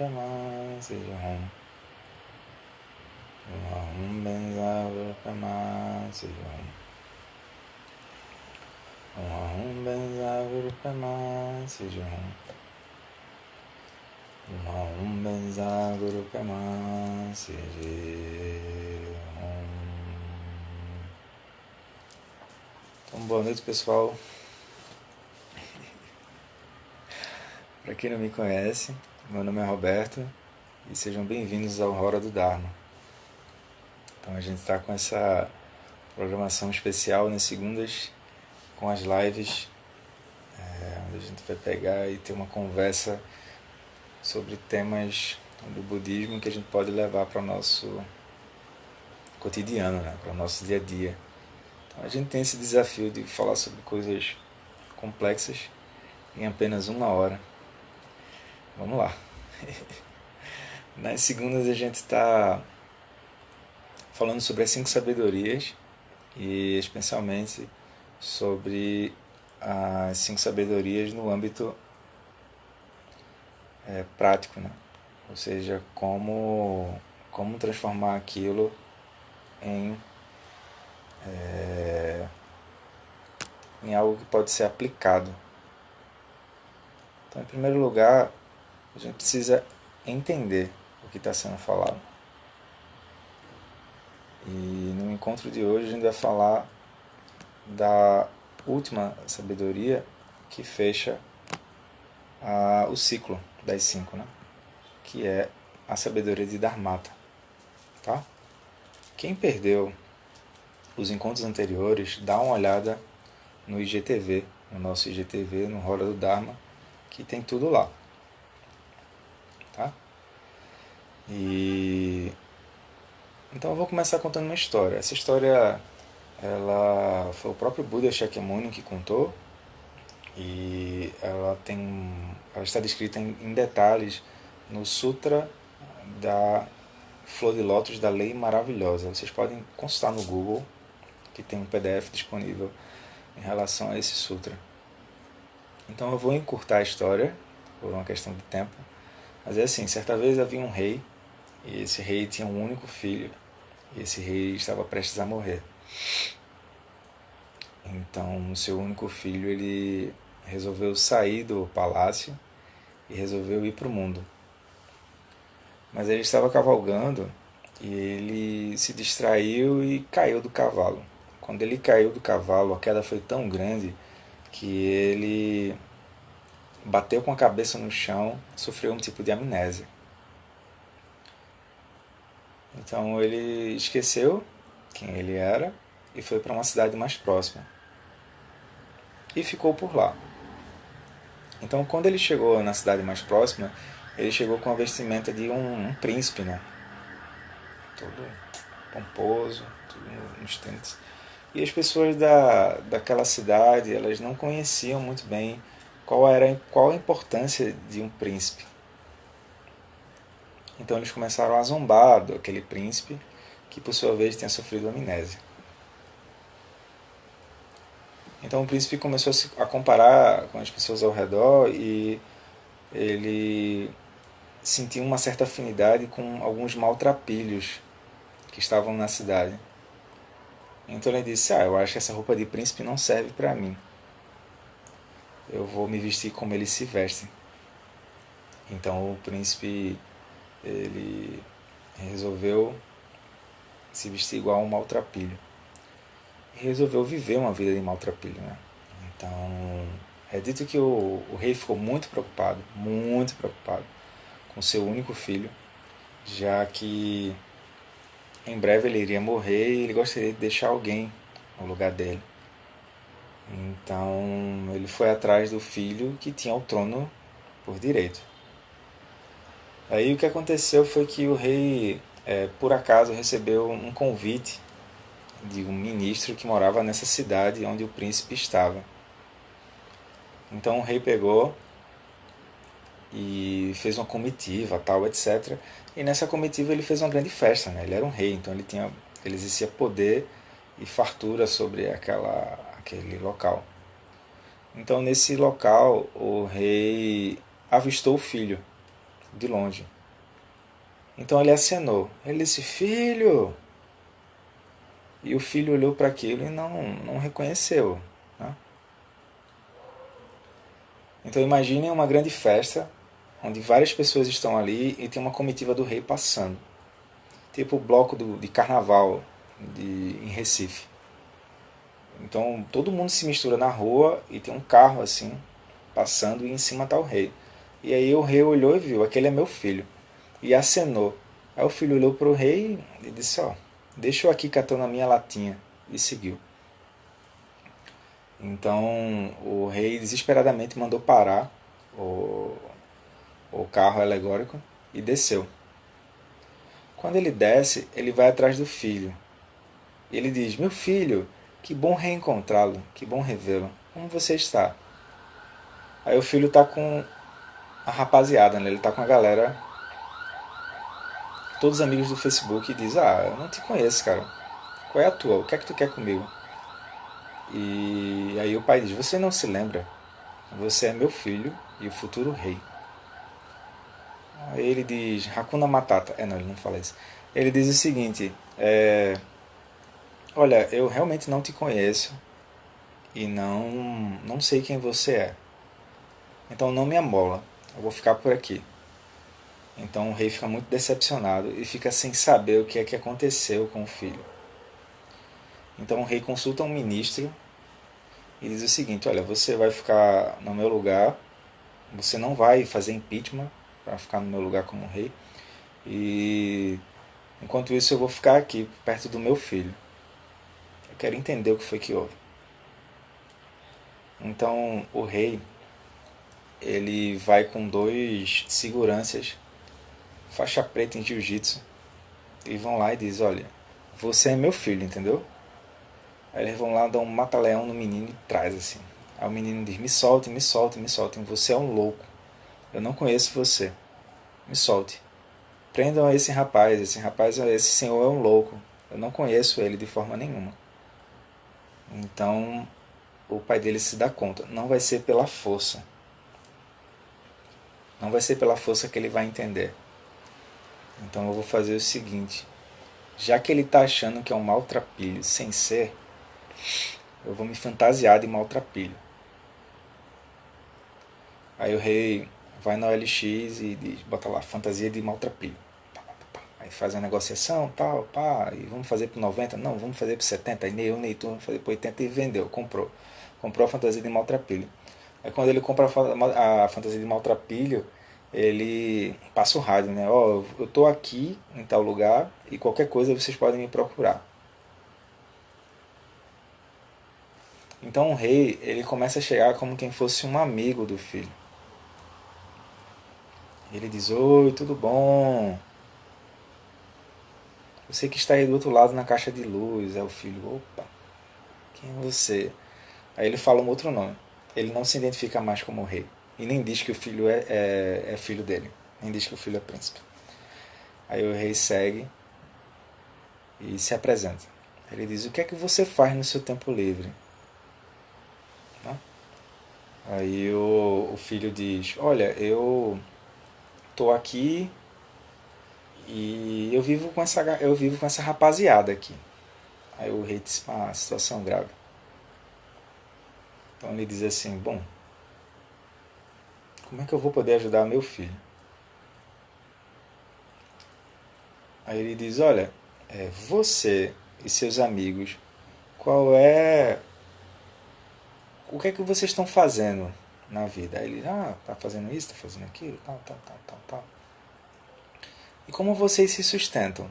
Gurupema Sejahum. Om Benza Gurupema Sejahum. Om Benza Gurupema Sejahum. Om Benza Gurupema Sejahum. Então, boa noite, pessoal. Para quem não me conhece, meu nome é Roberto e sejam bem-vindos ao Hora do Dharma. Então a gente está com essa programação especial nas segundas com as lives, onde a gente vai pegar e ter uma conversa sobre temas do budismo que a gente pode levar para o nosso cotidiano, né? Para o nosso dia a dia. Então a gente tem esse desafio de falar sobre coisas complexas em apenas 1 hora. Vamos lá. Nas segundas a gente está falando sobre as 5 sabedorias e especialmente sobre as 5 sabedorias no âmbito prático, né? Ou seja, como transformar aquilo em algo que pode ser aplicado. Então, em primeiro lugar, a gente precisa entender o que está sendo falado. E no encontro de hoje a gente vai falar da última sabedoria que fecha o ciclo das 5, né? Que é a sabedoria de Dharmata. Tá? Quem perdeu os encontros anteriores, dá uma olhada no IGTV, no nosso IGTV, no Hora do Dharma, que tem tudo lá. Tá? Então eu vou começar contando uma história. Essa história foi o próprio Buda Shakyamuni que contou, e ela está descrita em detalhes no Sutra da Flor de Lótus da Lei Maravilhosa. Vocês podem consultar no Google, que tem um PDF disponível em relação a esse sutra. Então eu vou encurtar a história por uma questão de tempo. Mas é assim, certa vez havia um rei, e esse rei tinha um único filho, e esse rei estava prestes a morrer. Então o seu único filho, ele resolveu sair do palácio e resolveu ir para o mundo. Mas ele estava cavalgando e ele se distraiu e caiu do cavalo. Quando ele caiu do cavalo, a queda foi tão grande que ele bateu com a cabeça no chão, sofreu um tipo de amnésia. Então ele esqueceu quem ele era e foi para uma cidade mais próxima. E ficou por lá. Então quando ele chegou na cidade mais próxima, ele chegou com a vestimenta de um príncipe, né? Todo pomposo, tudo nos tênis. E as pessoas daquela cidade, elas não conheciam muito bem qual a importância de um príncipe. Então eles começaram a zombar daquele príncipe, que por sua vez tinha sofrido amnésia. Então o príncipe começou a comparar com as pessoas ao redor e ele sentiu uma certa afinidade com alguns maltrapilhos que estavam na cidade. Então ele disse: eu acho que essa roupa de príncipe não serve para mim. Eu vou me vestir como eles se vestem. Então o príncipe, ele resolveu se vestir igual a um maltrapilho. E resolveu viver uma vida de maltrapilho, né? Então é dito que o rei ficou muito preocupado com seu único filho, já que em breve ele iria morrer e ele gostaria de deixar alguém no lugar dele. Então ele foi atrás do filho que tinha o trono por direito. Aí o que aconteceu foi que o rei, por acaso, recebeu um convite de um ministro que morava nessa cidade onde o príncipe estava. Então o rei pegou e fez uma comitiva, tal, etc. E nessa comitiva ele fez uma grande festa, né? Ele era um rei, então ele exercia poder e fartura sobre aquele local. Então nesse local o rei avistou o filho de longe. Então ele acenou. Ele disse: filho! E o filho olhou para aquilo e não reconheceu. Né? Então imaginem uma grande festa, onde várias pessoas estão ali e tem uma comitiva do rei passando. Tipo o bloco de carnaval em Recife. Então todo mundo se mistura na rua e tem um carro assim, passando e em cima está o rei. E aí o rei olhou e viu: aquele é meu filho. E acenou. Aí o filho olhou para o rei e disse: ó, deixa eu aqui catando a minha latinha. E seguiu. Então o rei desesperadamente mandou parar o carro alegórico e desceu. Quando ele desce, ele vai atrás do filho. E ele diz: meu filho, que bom reencontrá-lo, que bom revê-lo. Como você está? Aí o filho está com a rapaziada, né? Ele está com a galera, todos os amigos do Facebook, e diz: ah, eu não te conheço, cara. Qual é a tua? O que é que tu quer comigo? E aí o pai diz: você não se lembra? Você é meu filho e o futuro rei. Aí ele diz: Hakuna Matata. Não, ele não fala isso. Ele diz o seguinte: olha, eu realmente não te conheço e não sei quem você é. Então não me amola. Eu vou ficar por aqui. Então o rei fica muito decepcionado e fica sem saber o que é que aconteceu com o filho. Então o rei consulta um ministro e diz o seguinte: olha, você vai ficar no meu lugar, você não vai fazer impeachment para ficar no meu lugar como rei, e enquanto isso eu vou ficar aqui perto do meu filho. Eu quero entender o que foi que houve. Então o rei, ele vai com dois seguranças, faixa preta em jiu-jitsu, e vão lá e diz: olha, você é meu filho, entendeu? Aí eles vão lá, dão um mata-leão no menino e traz assim. Aí o menino diz: me solte, me solte, me solte, você é um louco, eu não conheço você, me solte. Prendam esse rapaz, esse senhor é um louco, eu não conheço ele de forma nenhuma. Então o pai dele se dá conta: não vai ser pela força, não vai ser pela força que ele vai entender. Então eu vou fazer o seguinte: já que ele está achando que é um maltrapilho sem ser, eu vou me fantasiar de maltrapilho. Aí o rei vai na OLX e diz, bota lá, fantasia de maltrapilho. Aí faz a negociação, tal, pá, e vamos fazer por 90? Não, vamos fazer por 70. Aí nem tu, vamos fazer por 80 e vendeu, comprou. Comprou a fantasia de maltrapilho. Aí quando ele compra a fantasia de maltrapilho, ele passa o rádio, né? Ó, eu tô aqui em tal lugar e qualquer coisa vocês podem me procurar. Então o rei, ele começa a chegar como quem fosse um amigo do filho. Ele diz: oi, tudo bom? Você que está aí do outro lado na caixa de luz. É o filho: opa, quem é você? Aí ele fala um outro nome. Ele não se identifica mais como rei. E nem diz que o filho é filho dele. Nem diz que o filho é príncipe. Aí o rei segue e se apresenta. Ele diz: o que é que você faz no seu tempo livre? Aí o filho diz: olha, eu tô aqui e eu vivo com essa rapaziada aqui. Aí o rei diz: ah, situação grave. Então ele diz assim: bom, como é que eu vou poder ajudar meu filho? Aí ele diz: olha, você e seus amigos, qual é o que é que vocês estão fazendo na vida? Aí ele: ah, tá fazendo isso, tá fazendo aquilo, tal, tal, tal, tal, tal. E como vocês se sustentam?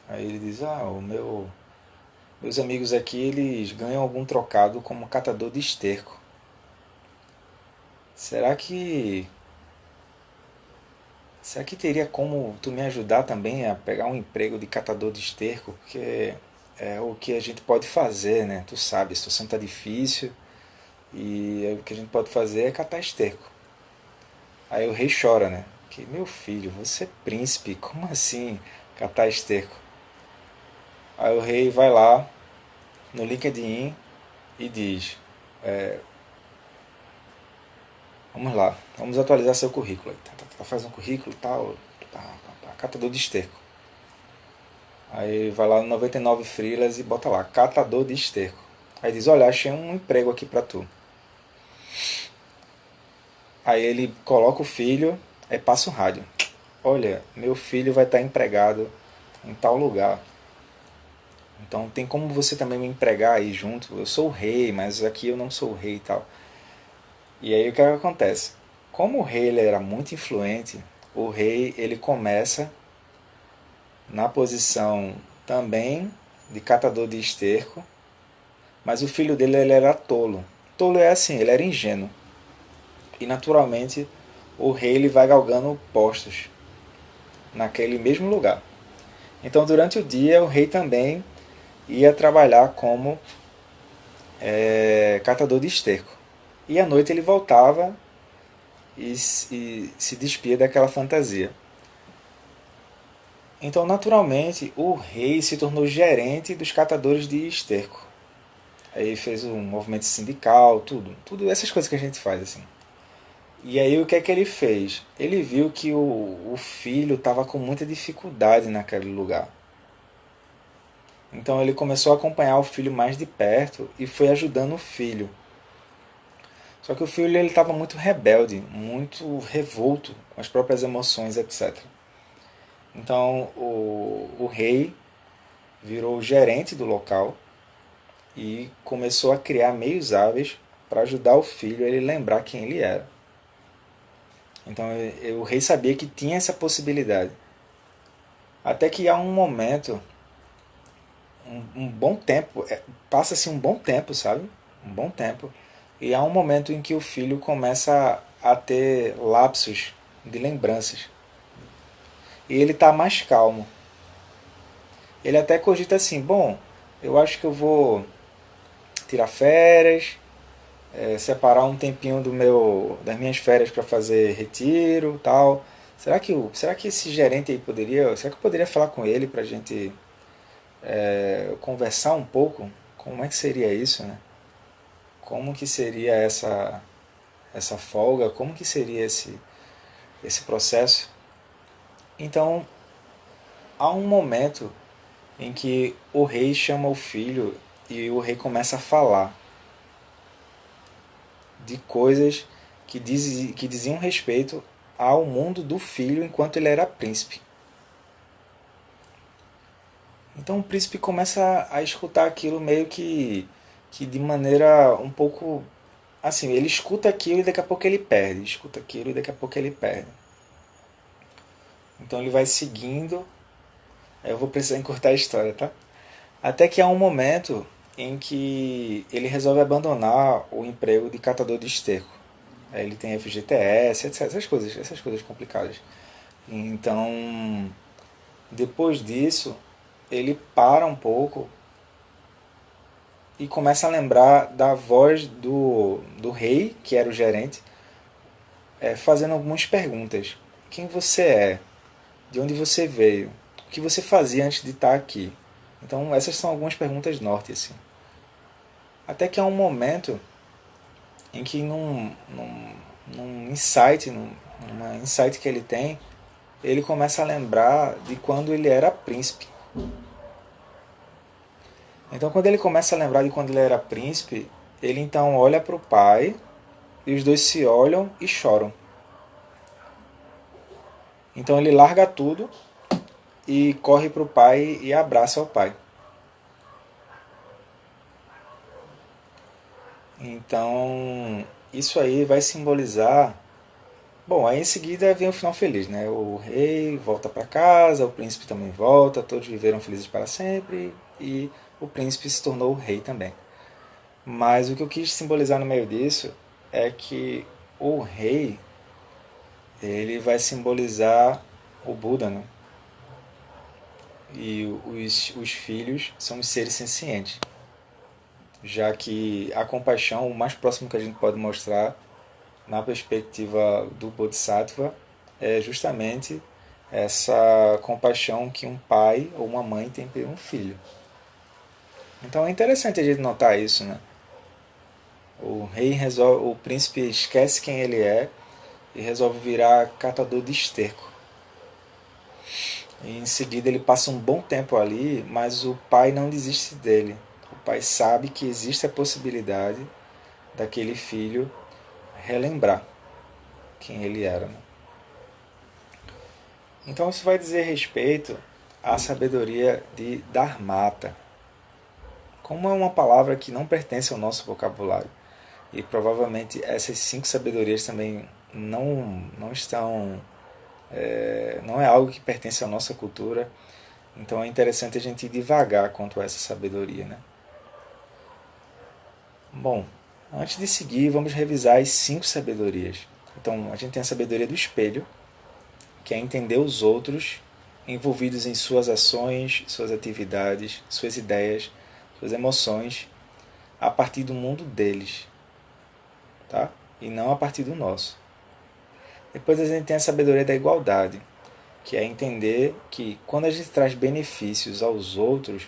Aí ele diz: ah, meus amigos aqui, eles ganham algum trocado como catador de esterco. Será que teria como tu me ajudar também a pegar um emprego de catador de esterco? Porque é o que a gente pode fazer, né? Tu sabe, a situação tá difícil e o que a gente pode fazer é catar esterco. Aí o rei chora, né? Que, meu filho, você é príncipe, como assim catar esterco? Aí o rei vai lá no LinkedIn e diz: Vamos lá, vamos atualizar seu currículo. Faz um currículo e tal, catador de esterco. Aí vai lá no 99 Freelas e bota lá, catador de esterco. Aí diz, olha, achei um emprego aqui pra tu. Aí ele coloca o filho, aí passa o rádio. Olha, meu filho vai estar empregado em tal lugar. Então tem como você também me empregar aí junto. Eu sou o rei, mas aqui eu não sou o rei e tal. E aí o que acontece? Como o rei ele era muito influente, o rei ele começa na posição também de catador de esterco, mas o filho dele ele era tolo. Tolo é assim, ele era ingênuo. E naturalmente o rei ele vai galgando postos naquele mesmo lugar. Então durante o dia o rei também ia trabalhar como catador de esterco. E à noite ele voltava e se despia daquela fantasia. Então, naturalmente, o rei se tornou gerente dos catadores de esterco. Aí fez um movimento sindical, tudo essas coisas que a gente faz assim. E aí o que é que ele fez? Ele viu que o filho estava com muita dificuldade naquele lugar. Então ele começou a acompanhar o filho mais de perto e foi ajudando o filho. Só que o filho ele estava muito rebelde, muito revolto com as próprias emoções, etc. Então o rei virou gerente do local e começou a criar meios hábeis para ajudar o filho a ele lembrar quem ele era. Então o rei sabia que tinha essa possibilidade. Até que há um momento, um bom tempo, passa-se um bom tempo, sabe? Um bom tempo. E há um momento em que o filho começa a ter lapsos de lembranças. E ele está mais calmo. Ele até cogita assim, bom, eu acho que eu vou tirar férias, separar um tempinho das minhas férias para fazer retiro, tal. Será que esse gerente aí será que eu poderia falar com ele para a gente conversar um pouco? Como é que seria isso, né? Como que seria essa folga? Como que seria esse processo? Então, há um momento em que o rei chama o filho e o rei começa a falar de coisas que diziam respeito ao mundo do filho enquanto ele era príncipe. Então o príncipe começa a escutar aquilo meio que de maneira um pouco assim, ele escuta aquilo e daqui a pouco ele perde, escuta aquilo e daqui a pouco ele perde. Então ele vai seguindo, eu vou precisar encurtar a história, tá? Até que há um momento em que ele resolve abandonar o emprego de catador de esterco. Aí ele tem FGTS, etc. Essas coisas complicadas. Então, depois disso, ele para um pouco e começa a lembrar da voz do rei, que era o gerente, fazendo algumas perguntas. Quem você é? De onde você veio? O que você fazia antes de estar aqui? Então, essas são algumas perguntas norte, assim. Até que há um momento em que numa insight que ele tem, ele começa a lembrar de quando ele era príncipe. Então, quando ele começa a lembrar de quando ele era príncipe, ele então olha para o pai e os dois se olham e choram. Então ele larga tudo e corre para o pai e abraça o pai. Então, isso aí vai simbolizar. Bom, aí em seguida vem o final feliz, né? O rei volta para casa, o príncipe também volta, todos viveram felizes para sempre e o príncipe se tornou o rei também. Mas o que eu quis simbolizar no meio disso é que o rei ele vai simbolizar o Buda, né? E os filhos são os seres sencientes, já que a compaixão, o mais próximo que a gente pode mostrar na perspectiva do Bodhisattva é justamente essa compaixão que um pai ou uma mãe tem por um filho. Então é interessante a gente notar isso, né? O príncipe esquece quem ele é e resolve virar catador de esterco. E em seguida ele passa um bom tempo ali, mas o pai não desiste dele. O pai sabe que existe a possibilidade daquele filho relembrar quem ele era. Né? Então isso vai dizer respeito à sabedoria de Dharmata. Como é uma palavra que não pertence ao nosso vocabulário, e provavelmente essas 5 sabedorias também não estão, não é algo que pertence à nossa cultura, então é interessante a gente ir devagar quanto a essa sabedoria. Né? Bom, antes de seguir, vamos revisar as 5 sabedorias. Então, a gente tem a sabedoria do espelho, que é entender os outros envolvidos em suas ações, suas atividades, suas ideias, suas emoções, a partir do mundo deles, tá? E não a partir do nosso. Depois a gente tem a sabedoria da igualdade, que é entender que quando a gente traz benefícios aos outros,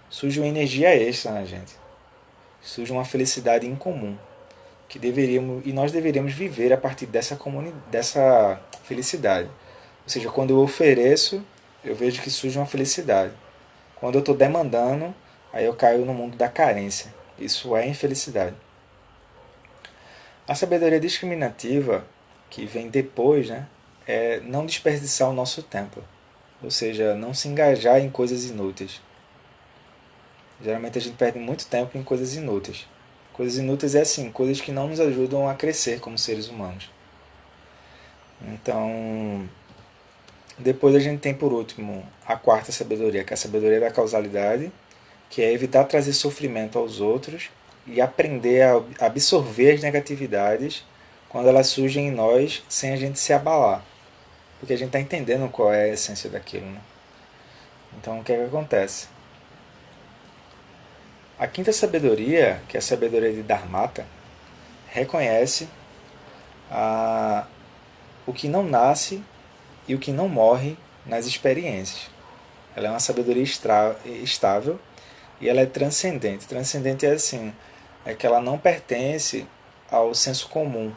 surge uma energia extra na gente, surge uma felicidade incomum, que nós deveríamos viver a partir dessa felicidade. Ou seja, quando eu ofereço, eu vejo que surge uma felicidade. Quando eu estou demandando, aí eu caio no mundo da carência. Isso é infelicidade. A sabedoria discriminativa, que vem depois, né, é não desperdiçar o nosso tempo. Ou seja, não se engajar em coisas inúteis. Geralmente a gente perde muito tempo em coisas inúteis. Coisas inúteis é assim, coisas que não nos ajudam a crescer como seres humanos. Então, depois a gente tem por último a quarta sabedoria, que é a sabedoria da causalidade, que é evitar trazer sofrimento aos outros e aprender a absorver as negatividades quando elas surgem em nós sem a gente se abalar. Porque a gente está entendendo qual é a essência daquilo. Né? Então o que é que acontece? A quinta sabedoria, que é a sabedoria de Dharmata, reconhece o que não nasce e o que não morre nas experiências. Ela é uma sabedoria estável e ela é transcendente. Transcendente é assim, é que ela não pertence ao senso comum.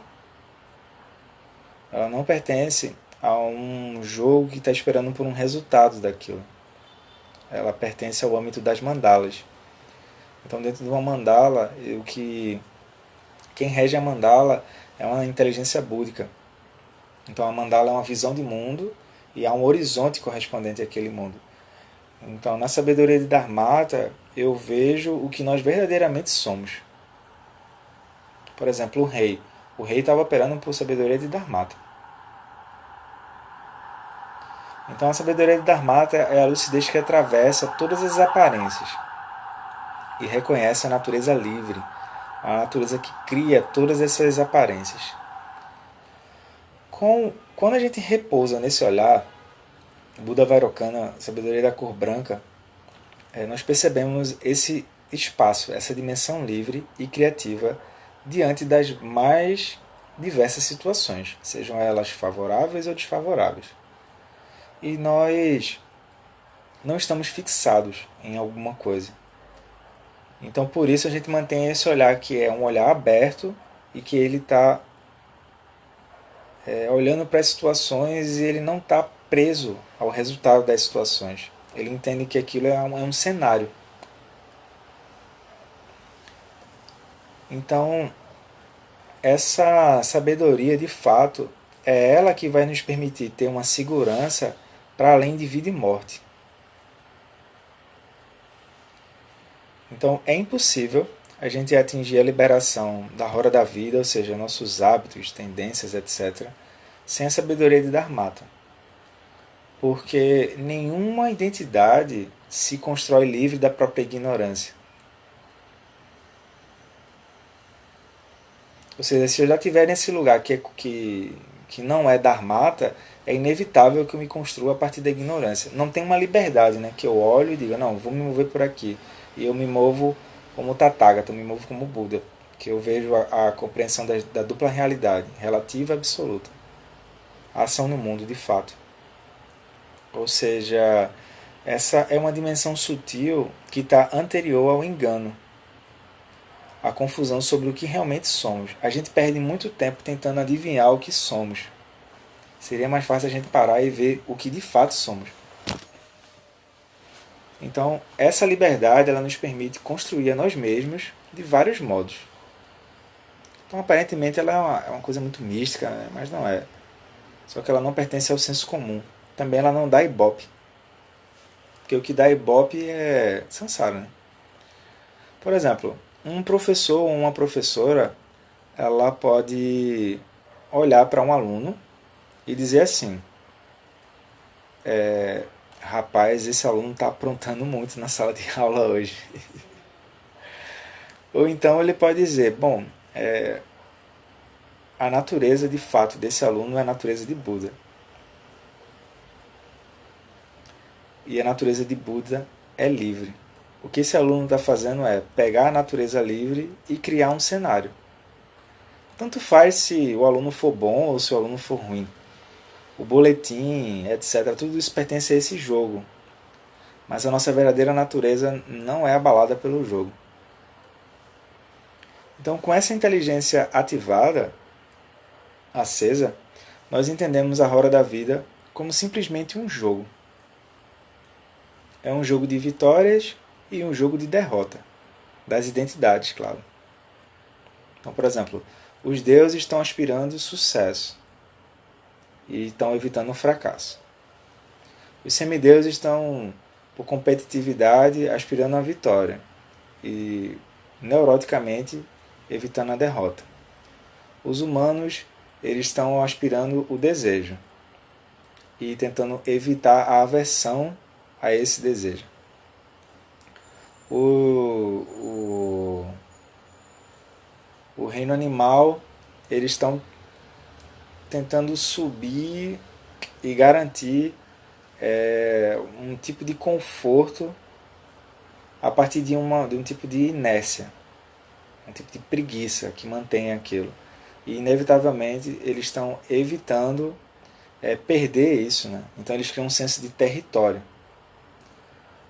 Ela não pertence a um jogo que está esperando por um resultado daquilo. Ela pertence ao âmbito das mandalas. Então, dentro de uma mandala, quem rege a mandala é uma inteligência búdica. Então, a mandala é uma visão de mundo e há um horizonte correspondente àquele mundo. Então, na sabedoria de Dharmata, eu vejo o que nós verdadeiramente somos. Por exemplo, o rei. O rei estava operando por sabedoria de Dharmata. Então, a sabedoria de Dharmata é a lucidez que atravessa todas as aparências e reconhece a natureza livre, a natureza que cria todas essas aparências. Quando a gente repousa nesse olhar, Buda Vairocana, sabedoria da cor branca, nós percebemos esse espaço, essa dimensão livre e criativa diante das mais diversas situações, sejam elas favoráveis ou desfavoráveis. E nós não estamos fixados em alguma coisa. Então, por isso, a gente mantém esse olhar que é um olhar aberto e que ele está olhando para as situações e ele não está preso ao resultado das situações. Ele entende que aquilo é um cenário. Então, essa sabedoria, de fato, é ela que vai nos permitir ter uma segurança para além de vida e morte. Então, é impossível a gente atingir a liberação da roda da vida, ou seja, nossos hábitos, tendências, etc., sem a sabedoria de Dharmata. Porque nenhuma identidade se constrói livre da própria ignorância. Ou seja, se eu já estiver nesse lugar que não é Dharmata, é inevitável que eu me construa a partir da ignorância. Não tem uma liberdade, né, que eu olho e diga, não, vou me mover por aqui. E eu me movo como Tathagata, eu me movo como Buda. Que eu vejo a compreensão da dupla realidade, relativa e absoluta. A ação no mundo, de fato. Ou seja, essa é uma dimensão sutil que está anterior ao engano. a confusão sobre o que realmente somos. A gente perde muito tempo tentando adivinhar o que somos. Seria mais fácil a gente parar e ver o que de fato somos. Então, essa liberdade ela nos permite construir a nós mesmos de vários modos. Então, aparentemente, ela é uma coisa muito mística, né? Mas não é. Só que ela não pertence ao senso comum. Também ela não dá ibope. Porque o que dá ibope é samsara, né? Por exemplo, um professor ou uma professora, ela pode olhar para um aluno e dizer assim: rapaz, esse aluno está aprontando muito na sala de aula hoje. Ou então ele pode dizer: bom, a natureza de fato desse aluno é a natureza de Buda. E a natureza de Buda é livre. O que esse aluno está fazendo é pegar a natureza livre e criar um cenário. Tanto faz se o aluno for bom ou se o aluno for ruim. O boletim, etc., tudo isso pertence a esse jogo. Mas a nossa verdadeira natureza não é abalada pelo jogo. Então, com essa inteligência ativada, acesa, nós entendemos a roda da vida como simplesmente um jogo. É um jogo de vitórias e um jogo de derrota, das identidades, claro. Então, por exemplo, os deuses estão aspirando sucesso e estão evitando o fracasso. Os semideuses estão, por competitividade, aspirando a vitória e, neuroticamente, evitando a derrota. Os humanos, eles estão aspirando o desejo e tentando evitar a aversão a esse desejo. O reino animal, eles estão tentando subir e garantir um tipo de conforto a partir de um tipo de inércia, um tipo de preguiça que mantém aquilo. E, inevitavelmente, eles estão evitando perder isso, né? Então, eles criam um senso de território.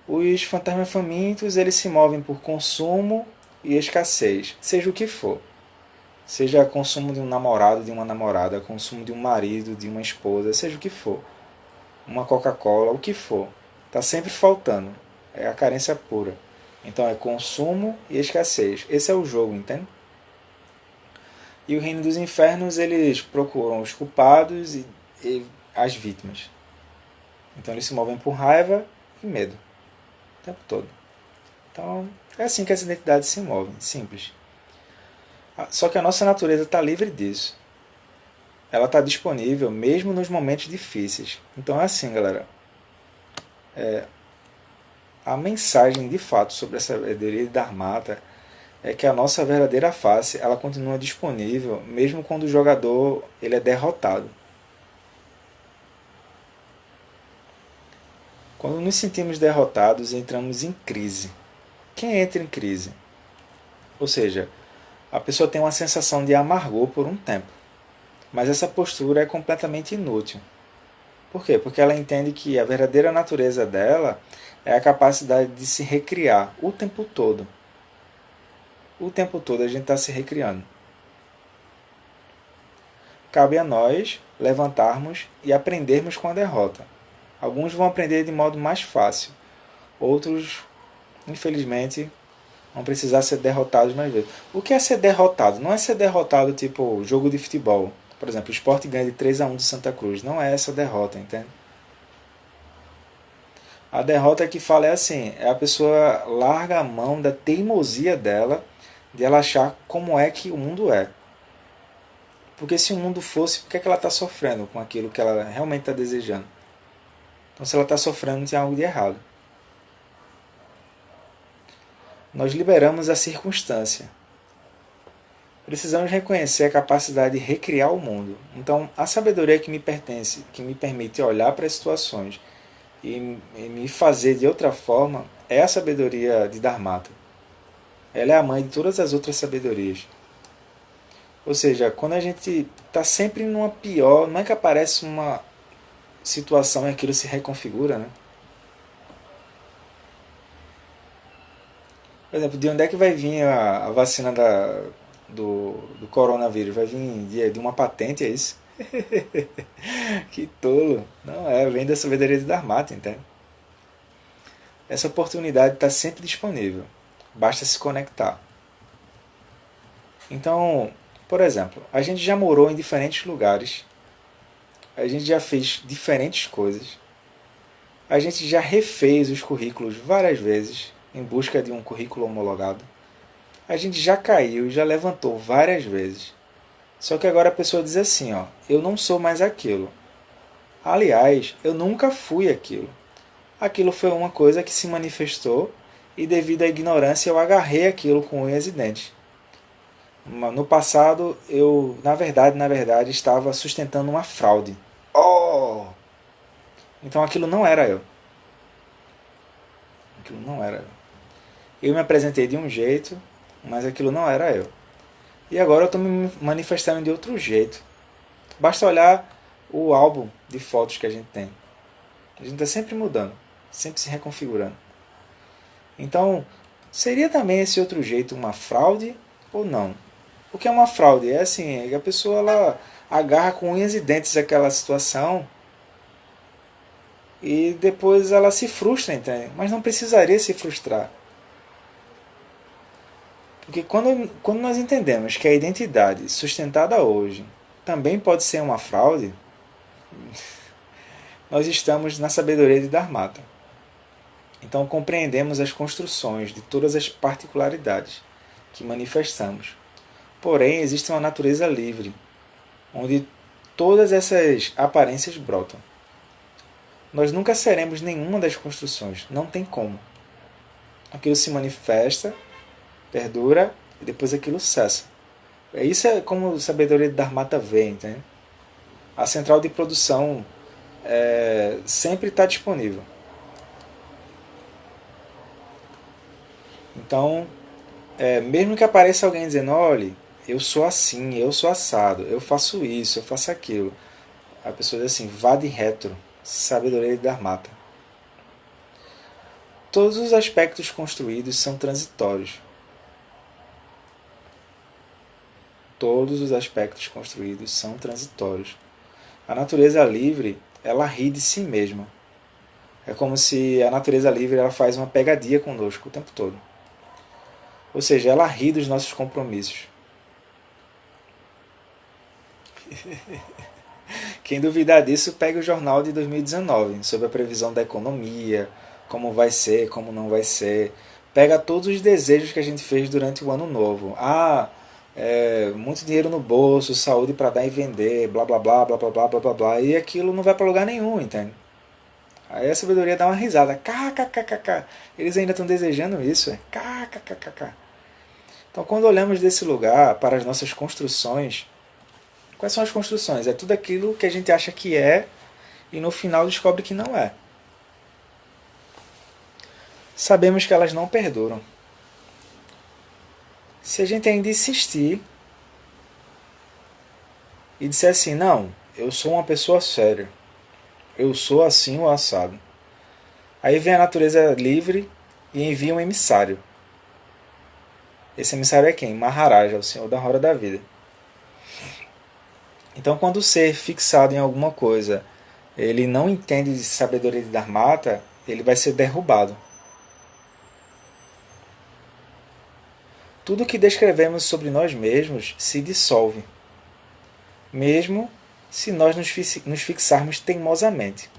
Os fantasmas famintos, eles se movem por consumo e escassez, seja o que for. Seja consumo de um namorado, de uma namorada, consumo de um marido, de uma esposa, seja o que for. Uma Coca-Cola, o que for. Está sempre faltando. É a carência pura. Então é consumo e escassez. Esse é o jogo, entende? E o reino dos infernos, eles procuram os culpados e as vítimas. Então eles se movem por raiva e medo. O tempo todo. Então é assim que as identidades se movem. Simples. Só que a nossa natureza está livre disso. Ela está disponível mesmo nos momentos difíceis. Então é assim, galera. A mensagem de fato sobre essa sabedoria de Dharmata é que a nossa verdadeira face ela continua disponível mesmo quando o jogador ele é derrotado. Quando nos sentimos derrotados, entramos em crise. Quem entra em crise? Ou seja, a pessoa tem uma sensação de amargor por um tempo. Mas essa postura é completamente inútil. Por quê? Porque ela entende que a verdadeira natureza dela é a capacidade de se recriar o tempo todo. O tempo todo a gente está se recriando. Cabe a nós levantarmos e aprendermos com a derrota. Alguns vão aprender de modo mais fácil. Outros, infelizmente, vão precisar ser derrotados mais vezes. O que é ser derrotado? Não é ser derrotado tipo jogo de futebol. Por exemplo, o Sport ganha de 3-1 do Santa Cruz. Não é essa a derrota, entende? A derrota que fala é assim, a pessoa larga a mão da teimosia dela de ela achar como é que o mundo é. Porque se o mundo fosse, por que ela está sofrendo com aquilo que ela realmente está desejando? Então, se ela está sofrendo, tem algo de errado. Nós liberamos a circunstância. Precisamos reconhecer a capacidade de recriar o mundo. Então, a sabedoria que me pertence, que me permite olhar para as situações e me fazer de outra forma, é a sabedoria de Dharmata. Ela é a mãe de todas as outras sabedorias. Ou seja, quando a gente está sempre numa pior, não é que aparece uma situação e aquilo se reconfigura, né? Por exemplo, de onde é que vai vir a vacina do coronavírus? Vai vir de uma patente, é isso? Que tolo. Não é, vem da sabedoria de Dharmata, entende? Essa oportunidade está sempre disponível. Basta se conectar. Então, por exemplo, a gente já morou em diferentes lugares. A gente já fez diferentes coisas. A gente já refez os currículos várias vezes em busca de um currículo homologado. A gente já caiu, já levantou várias vezes. Só que agora a pessoa diz assim, ó, eu não sou mais aquilo. Aliás, eu nunca fui aquilo. Aquilo foi uma coisa que se manifestou e devido à ignorância eu agarrei aquilo com unhas e dentes. No passado, eu, na verdade, estava sustentando uma fraude. Oh! Então aquilo não era eu. Aquilo não era eu. Eu me apresentei de um jeito, mas aquilo não era eu. E agora eu estou me manifestando de outro jeito. Basta olhar o álbum de fotos que a gente tem. A gente está sempre mudando, sempre se reconfigurando. Então, seria também esse outro jeito uma fraude ou não? O que é uma fraude? É assim, é que a pessoa ela agarra com unhas e dentes aquela situação e depois ela se frustra, entende? Mas não precisaria se frustrar. Porque quando nós entendemos que a identidade sustentada hoje também pode ser uma fraude, nós estamos na sabedoria de Dharmata. Então compreendemos as construções de todas as particularidades que manifestamos. Porém, existe uma natureza livre, onde todas essas aparências brotam. Nós nunca seremos nenhuma das construções, não tem como. Aquilo se manifesta, perdura e depois aquilo cessa. Isso é como a sabedoria de Dharmata vê, entende? A central de produção sempre está disponível. Então, mesmo que apareça alguém dizendo, olha, eu sou assim, eu sou assado, eu faço isso, eu faço aquilo. A pessoa diz assim, vá de retro, sabedoria de Dharmata. Todos os aspectos construídos são transitórios. Todos os aspectos construídos são transitórios. A natureza livre, ela ri de si mesma. É como se a natureza livre ela faz uma pegadinha conosco o tempo todo. Ou seja, ela ri dos nossos compromissos. Quem duvidar disso, pegue o jornal de 2019, sobre a previsão da economia, como vai ser, como não vai ser. Pega todos os desejos que a gente fez durante o ano novo. Muito dinheiro no bolso, saúde para dar e vender, blá blá blá, blá blá blá, blá blá blá. E aquilo não vai para lugar nenhum, entende? Aí a sabedoria dá uma risada. KKKKK. Eles ainda estão desejando isso. KKKKK. Então, quando olhamos desse lugar para as nossas construções, quais são as construções? É tudo aquilo que a gente acha que é e no final descobre que não é. Sabemos que elas não perduram. Se a gente ainda insistir e disser assim, não, eu sou uma pessoa séria, eu sou assim ou assado. Aí vem a natureza livre e envia um emissário. Esse emissário é quem? Maharaja, o Senhor da Roda da Vida. Então, quando o ser fixado em alguma coisa, ele não entende de sabedoria de Dharmata, ele vai ser derrubado. Tudo que descrevemos sobre nós mesmos se dissolve, mesmo se nós nos fixarmos teimosamente.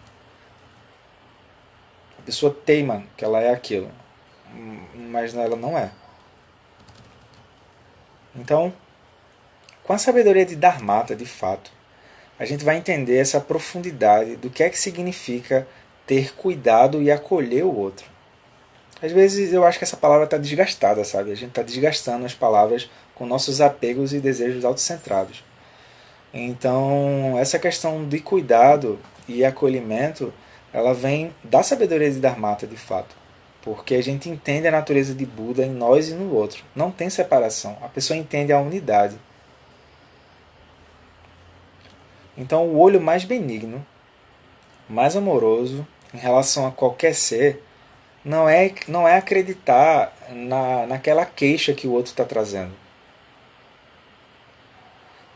A pessoa teima que ela é aquilo, mas ela não é. Então, com a sabedoria de Dharmata, de fato, a gente vai entender essa profundidade do que é que significa ter cuidado e acolher o outro. Às vezes eu acho que essa palavra está desgastada, sabe? A gente está desgastando as palavras com nossos apegos e desejos autocentrados. Então, essa questão de cuidado e acolhimento, ela vem da sabedoria de Dharmata, de fato. Porque a gente entende a natureza de Buda em nós e no outro. Não tem separação. A pessoa entende a unidade. Então, o olho mais benigno, mais amoroso em relação a qualquer ser, Não é acreditar naquela queixa que o outro está trazendo.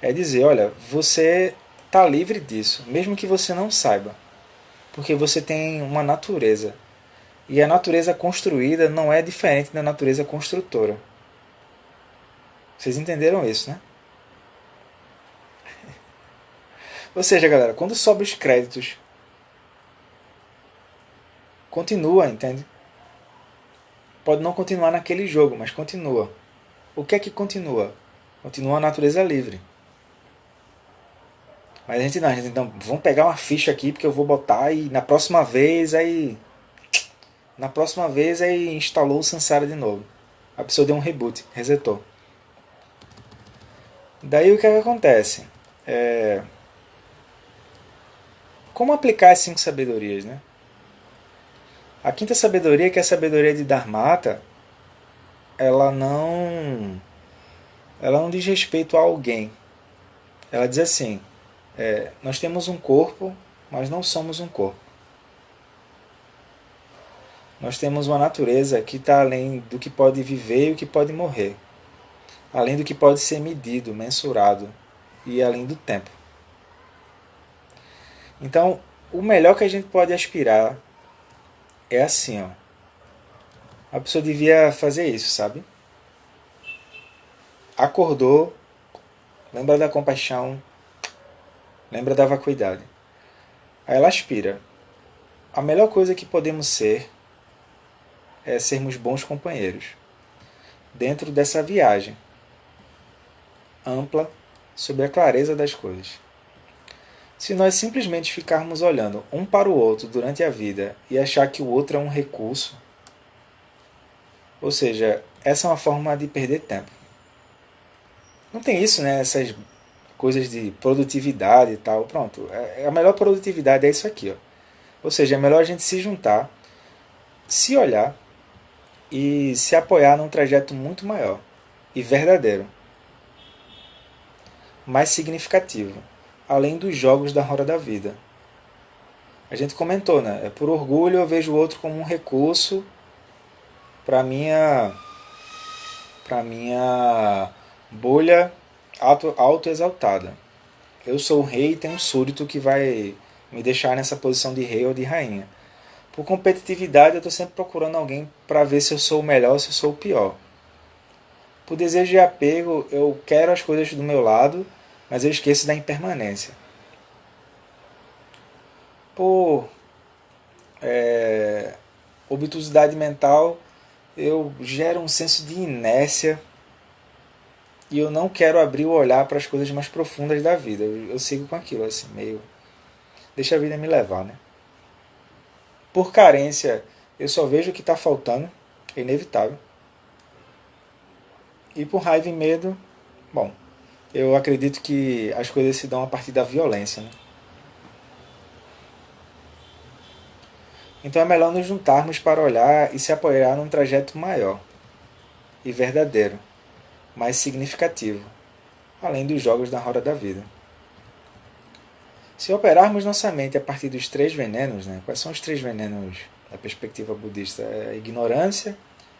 É dizer, olha, você está livre disso, mesmo que você não saiba. Porque você tem uma natureza. E a natureza construída não é diferente da natureza construtora. Vocês entenderam isso, né? Ou seja, galera, quando sobe os créditos, continua, entende? Pode não continuar naquele jogo, mas continua. O que é que continua? Continua a natureza livre. Mas a gente não, então, vamos pegar uma ficha aqui porque eu vou botar e na próxima vez aí instalou o Sansara de novo. A pessoa deu um reboot, resetou. Daí o que é que acontece? Como aplicar as 5 sabedorias, né? A quinta sabedoria, que é a sabedoria de Dharmata, ela não diz respeito a alguém. Ela diz assim, nós temos um corpo, mas não somos um corpo. Nós temos uma natureza que está além do que pode viver e o que pode morrer. Além do que pode ser medido, mensurado e além do tempo. Então, o melhor que a gente pode aspirar é assim, ó. A pessoa devia fazer isso, sabe? Acordou, lembra da compaixão, lembra da vacuidade. Aí ela aspira. A melhor coisa que podemos ser é sermos bons companheiros. Dentro dessa viagem ampla sobre a clareza das coisas. Se nós simplesmente ficarmos olhando um para o outro durante a vida e achar que o outro é um recurso, ou seja, essa é uma forma de perder tempo. Não tem isso, né? Essas coisas de produtividade e tal. Pronto, a melhor produtividade é isso aqui, ó. Ou seja, é melhor a gente se juntar, se olhar e se apoiar num trajeto muito maior e verdadeiro, mais significativo, além dos jogos da roda da vida. A gente comentou, né? Por orgulho eu vejo o outro como um recurso para minha bolha auto-exaltada. Eu sou o rei e tenho um súdito que vai me deixar nessa posição de rei ou de rainha. Por competitividade eu estou sempre procurando alguém para ver se eu sou o melhor ou se eu sou o pior. Por desejo de apego eu quero as coisas do meu lado, mas eu esqueço da impermanência. Por obtusidade mental eu gero um senso de inércia e eu não quero abrir o olhar para as coisas mais profundas da vida. Eu sigo com aquilo, assim, meio... Deixa a vida me levar, né? Por carência, eu só vejo o que está faltando, é inevitável. E por raiva e medo, bom, eu acredito que as coisas se dão a partir da violência, né? Então é melhor nos juntarmos para olhar e se apoiar num trajeto maior e verdadeiro, mais significativo, além dos jogos da roda da vida. Se operarmos nossa mente a partir dos 3 venenos, né? Quais são os 3 venenos da perspectiva budista? É a ignorância,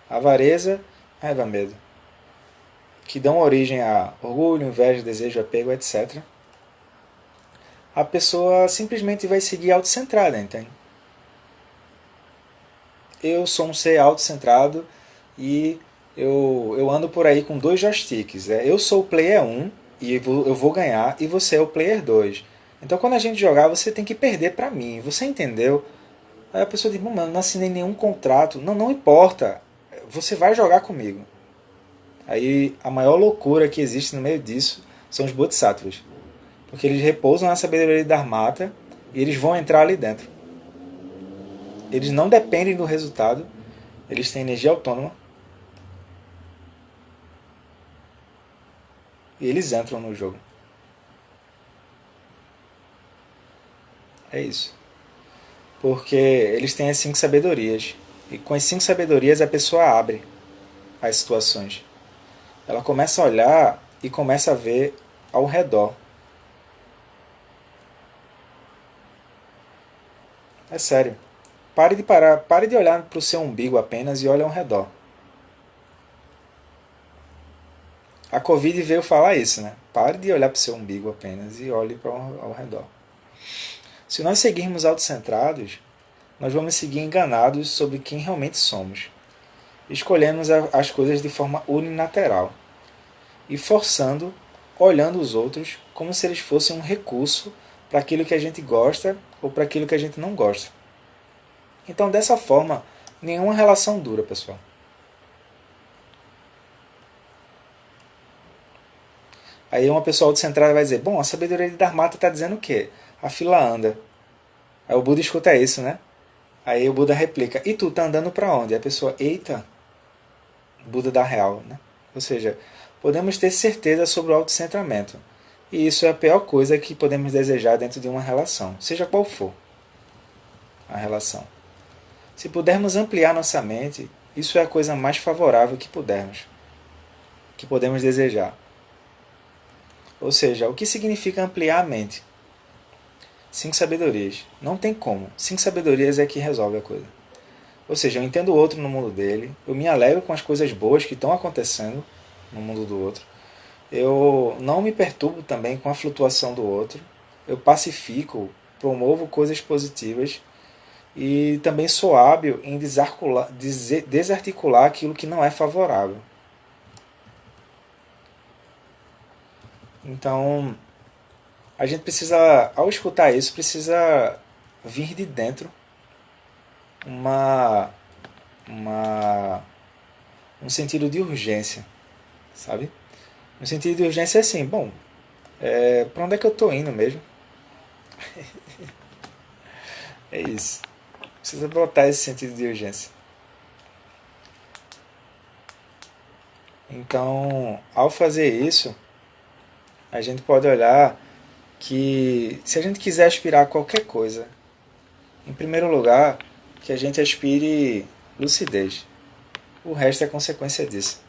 a avareza, raiva, medo, que dão origem a orgulho, inveja, desejo, apego, etc. A pessoa simplesmente vai seguir autocentrada, entende? Eu sou um ser autocentrado e eu ando por aí com 2 joysticks. Eu sou o player 1 e eu vou ganhar e você é o player 2. Então quando a gente jogar você tem que perder pra mim. Você entendeu? Aí a pessoa diz, mano, não assinei nenhum contrato. Não importa. Você vai jogar comigo. Aí a maior loucura que existe no meio disso são os bodhisattvas. Porque eles repousam na sabedoria da Dharmata e eles vão entrar ali dentro. Eles não dependem do resultado. Eles têm energia autônoma. E eles entram no jogo. É isso. Porque eles têm as 5 sabedorias. E com as 5 sabedorias a pessoa abre as situações. Ela começa a olhar e começa a ver ao redor. É sério. Pare de olhar para o seu umbigo apenas e olhe ao redor. A Covid veio falar isso, né? Pare de olhar para o seu umbigo apenas e olhe ao redor. Se nós seguirmos autocentrados, nós vamos seguir enganados sobre quem realmente somos. Escolhemos as coisas de forma unilateral e forçando, olhando os outros como se eles fossem um recurso para aquilo que a gente gosta ou para aquilo que a gente não gosta. Então, dessa forma, nenhuma relação dura, pessoal. Aí uma pessoa autocentrada vai dizer, bom, a sabedoria de Dharmata está dizendo o quê? A fila anda. Aí o Buda escuta isso, né? Aí o Buda replica, e tu tá andando para onde? Aí a pessoa, eita, Buda dá real, né? Ou seja, podemos ter certeza sobre o autocentramento. E isso é a pior coisa que podemos desejar dentro de uma relação, seja qual for a relação. Se pudermos ampliar nossa mente, isso é a coisa mais favorável que podemos desejar. Ou seja, o que significa ampliar a mente? 5 sabedorias. Não tem como. 5 sabedorias é que resolve a coisa. Ou seja, eu entendo o outro no mundo dele, eu me alegro com as coisas boas que estão acontecendo no mundo do outro, eu não me perturbo também com a flutuação do outro, eu pacifico, promovo coisas positivas e também sou hábil em desarticular aquilo que não é favorável. Então, a gente precisa, ao escutar isso, precisa vir de dentro um sentido de urgência, sabe? No sentido de urgência é assim, bom, para onde é que eu estou indo mesmo? É isso. Precisa botar esse sentido de urgência. Então, ao fazer isso, a gente pode olhar que se a gente quiser aspirar a qualquer coisa, em primeiro lugar, que a gente aspire lucidez. O resto é consequência disso.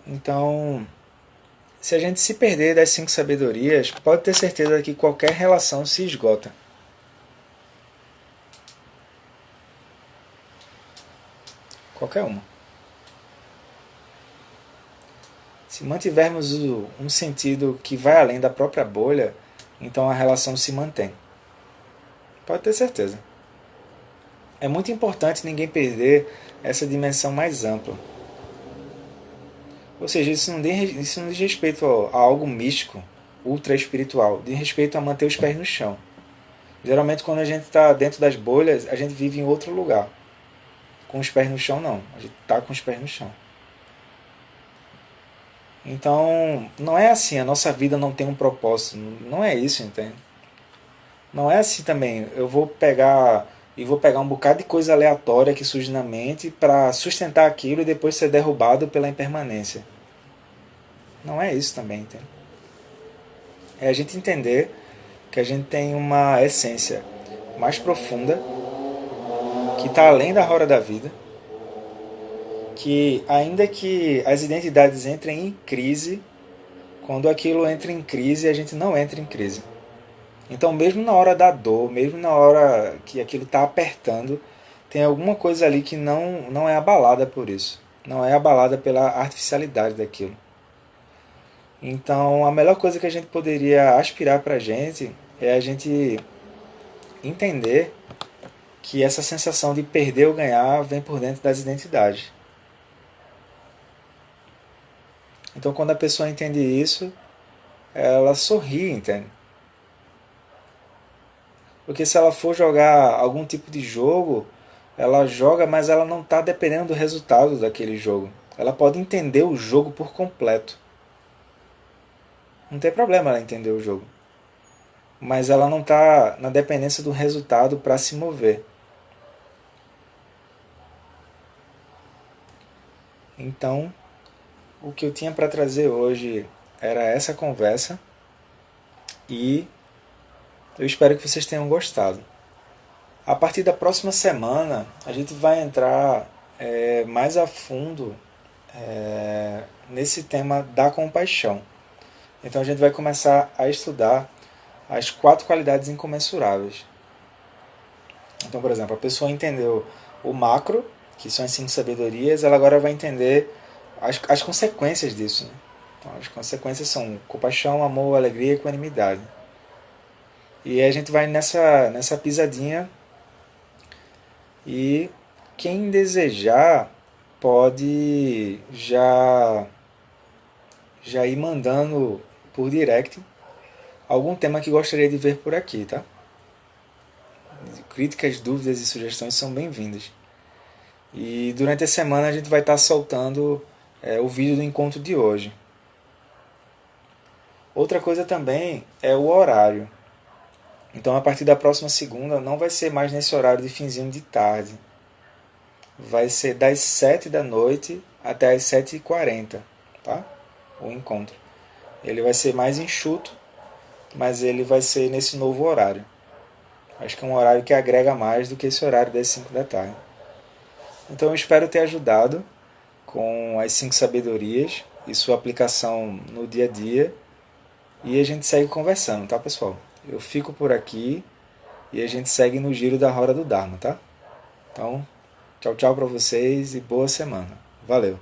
Então, se a gente se perder das 5 sabedorias, pode ter certeza que qualquer relação se esgota. Qualquer uma. Se mantivermos um sentido que vai além da própria bolha, então a relação se mantém. Pode ter certeza. É muito importante ninguém perder essa dimensão mais ampla. Ou seja, isso não diz respeito a algo místico, ultra espiritual, diz respeito a manter os pés no chão. Geralmente quando a gente está dentro das bolhas, a gente vive em outro lugar. Com os pés no chão não, a gente está com os pés no chão. Então, não é assim, a nossa vida não tem um propósito, não é isso, entende? Não é assim também, eu vou pegar um bocado de coisa aleatória que surge na mente para sustentar aquilo e depois ser derrubado pela impermanência. Não é isso também, entende? É a gente entender que a gente tem uma essência mais profunda, que está além da roda da vida, que ainda que as identidades entrem em crise, quando aquilo entra em crise, a gente não entra em crise. Então, mesmo na hora da dor, mesmo na hora que aquilo está apertando, tem alguma coisa ali que não é abalada por isso. Não é abalada pela artificialidade daquilo. Então, a melhor coisa que a gente poderia aspirar para a gente é a gente entender que essa sensação de perder ou ganhar vem por dentro das identidades. Então, quando a pessoa entende isso, ela sorri, entende? Porque se ela for jogar algum tipo de jogo, ela joga, mas ela não está dependendo do resultado daquele jogo. Ela pode entender o jogo por completo. Não tem problema ela entender o jogo. Mas ela não está na dependência do resultado para se mover. Então, o que eu tinha para trazer hoje era essa conversa e eu espero que vocês tenham gostado. A partir da próxima semana, a gente vai entrar mais a fundo nesse tema da compaixão. Então a gente vai começar a estudar as 4 qualidades incomensuráveis. Então, por exemplo, a pessoa entendeu o macro, que são as 5 sabedorias, ela agora vai entender as consequências disso. Né? Então, as consequências são compaixão, amor, alegria e equanimidade. E a gente vai nessa pisadinha, e quem desejar pode já ir mandando por direct algum tema que gostaria de ver por aqui, tá? Críticas, dúvidas e sugestões são bem-vindas. E durante a semana a gente vai estar soltando o vídeo do encontro de hoje. Outra coisa também é o horário. Então, a partir da próxima segunda, não vai ser mais nesse horário de finzinho de tarde. Vai ser das 7 da noite até as 7h40, tá? O encontro. Ele vai ser mais enxuto, mas ele vai ser nesse novo horário. Acho que é um horário que agrega mais do que esse horário das 5 da tarde. Então, eu espero ter ajudado com as 5 sabedorias e sua aplicação no dia a dia. E a gente segue conversando, tá, pessoal? Eu fico por aqui e a gente segue no giro da Roda do Dharma, tá? Então, tchau, tchau para vocês e boa semana. Valeu!